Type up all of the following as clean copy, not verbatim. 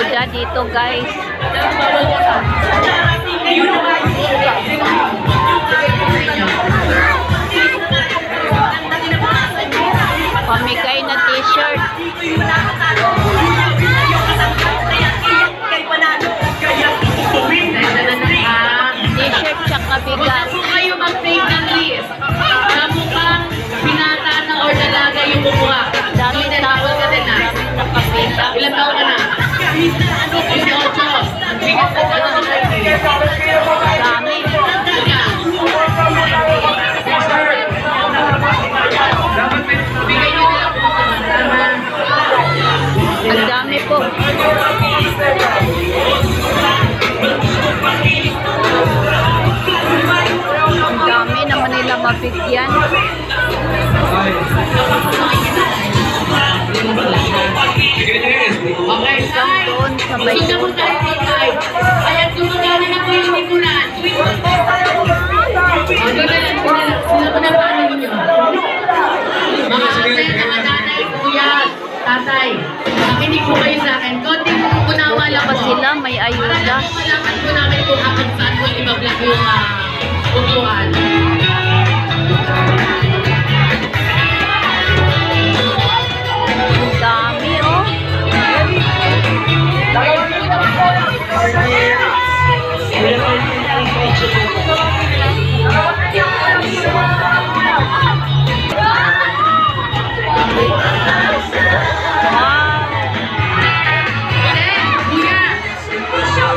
ayuda dito, guys. Pamigay na t-shirt. T-shirt tsaka bigas. Kung kayo mag-take ng list, mukhang binata na or dalaga yung kumuha. Dami tao. Nakapita. Ilang taon ka na? 18. Bigas na ka na. Dami. Bigay nyo na lang po sa mga. Ang dami po. Ang dami naman nila mabigyan. Okay, Hanggang doon sa may gusto mo tayo inside. Ayan, gumagana na po yung likuran. Doon na lang, sila po na paano ninyo. Mga ate, mga nanay, kuya, tatay, nakinig po kayo sa akin. Konting unawa lang Pa po. sila may Para ayuda. lang malaman po namin kung hanggang saan po ibablock yung upuan. Ang dami, oh.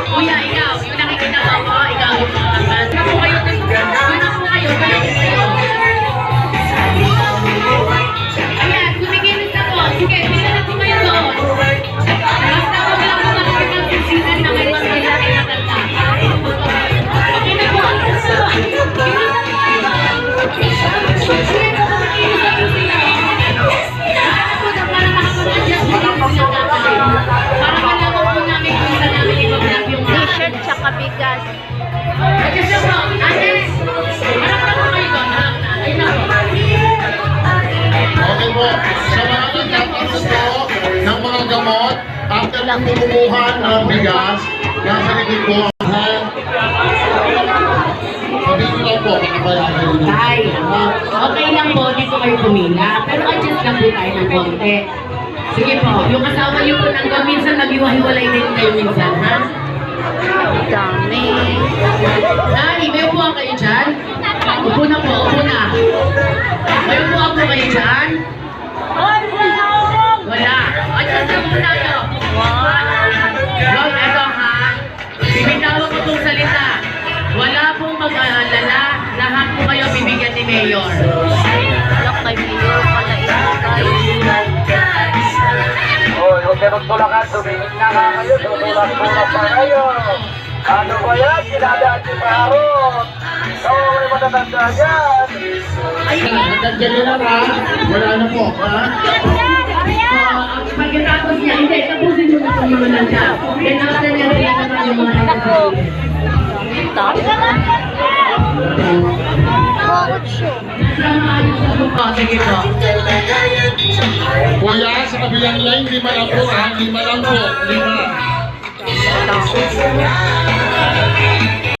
Kuya, ikaw, yung nakikita mo ako, ikaw yung mga kapan. Doon na po kayo, Ayan, kumikilos na po. Sige, bisa na po kayo doon. Basta wag lang po makikita ang sisinan na may magkila ay maganda. Okay na po. Sige po, kumikilos na po sila. Para makapag-adjust po yung sila tatay. Para malaman po namin kung saan namin ibablock yung T-shirt tsaka bigas. Adjust na po. Ate, harap na po kayo doon. Harap na. Ayun na po. Okay po, sa mga nagtatanggap po ng mga gamot, after lang bumubuhan ng bigas, nasa likod po ang hand. Sabihin ko lang po, kakabayaran nyo na. Tay, okay lang po, dito kayo pumila. Pero adjust lang po tayo ng konti. Sige po, yung asawa yung punanggaw, minsan nag-iwahiwalay din kayo minsan, ha? Ang dami. Tay, may upuan kayo dyan? Upo na po, upo na. May upuan po kayo dyan? Wala. Adjust lang po tayo. Wow, eto ha. Bibitawa ko itong salita. Wala pong mag-aalala. Lahat po kayo bibigyan ni Mayor. Wala kay Mayor pala ito, guys. Hoy, huwag kayo magtulakan. Tumingin na nga kayo. Tutulak-tulak pa kayo. Ano ba yan? Kinadaan si Maharot. Ikaw may matatanda yan. Nagdagyan nyo lang ha, wala na po, ha? Pagkatapos niya, hindi, tapusin mo na itong mga nandiyan. Kailangan niya rin naman yung mga nandiyan. Tapos. Oh, sige po. Kuya, sa kabilang line, 5 lang po, ha? 5 lang po, 5. Tapos.